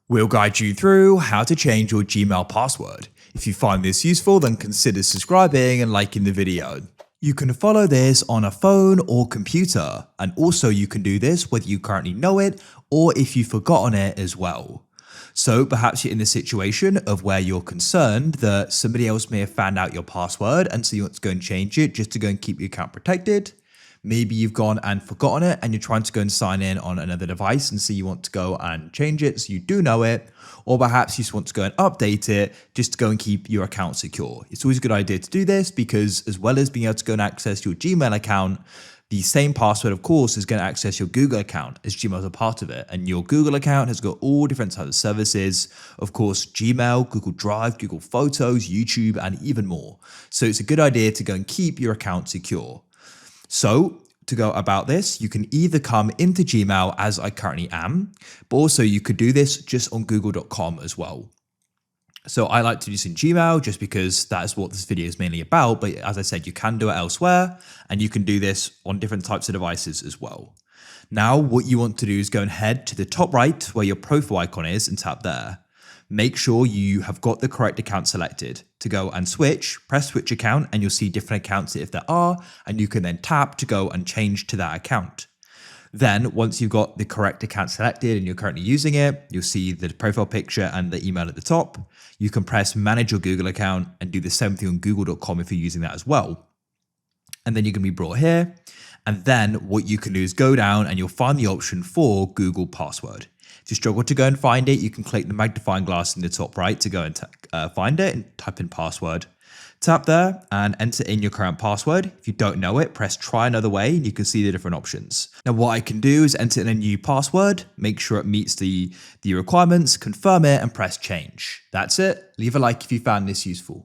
We'll guide you through how to change your Gmail password. If you find this useful, then consider subscribing and liking the video. You can follow this on a phone or computer, and also you can do this whether you currently know it or if you've forgotten it as well. So perhaps you're in the situation of where you're concerned that somebody else may have found out your password and so you want to go and change it just to go and keep your account protected. Maybe you've gone and forgotten it and you're trying to go and sign in on another device and so you want to go and change it so you do know it. Or perhaps you just want to go and update it just to go and keep your account secure. It's always a good idea to do this because as well as being able to go and access your Gmail account, the same password, of course, is going to access your Google account as Gmail is a part of it. And your Google account has got all different types of services. Of course, Gmail, Google Drive, Google Photos, YouTube, and even more. So it's a good idea to go and keep your account secure. So to go about this, you can either come into Gmail as I currently am, but also you could do this just on google.com as well. So I like to do this in Gmail just because that is what this video is mainly about. But as I said, you can do it elsewhere and you can do this on different types of devices as well. Now, what you want to do is go and head to the top right where your profile icon is and tap there. Make sure you have got the correct account selected. To go and switch, press switch account and you'll see different accounts if there are, and you can then tap to go and change to that account. Then once you've got the correct account selected and you're currently using it, you'll see the profile picture and the email at the top. You can press manage your Google account and do the same thing on google.com if you're using that as well. And then you're going to be brought here. And then what you can do is go down and you'll find the option for Google password. If you struggle to go and find it, you can click the magnifying glass in the top right to go and find it and type in password. Tap there and enter in your current password. If you don't know it, press try another way and you can see the different options. Now what I can do is enter in a new password, make sure it meets the requirements, confirm it and press change. That's it. Leave a like if you found this useful.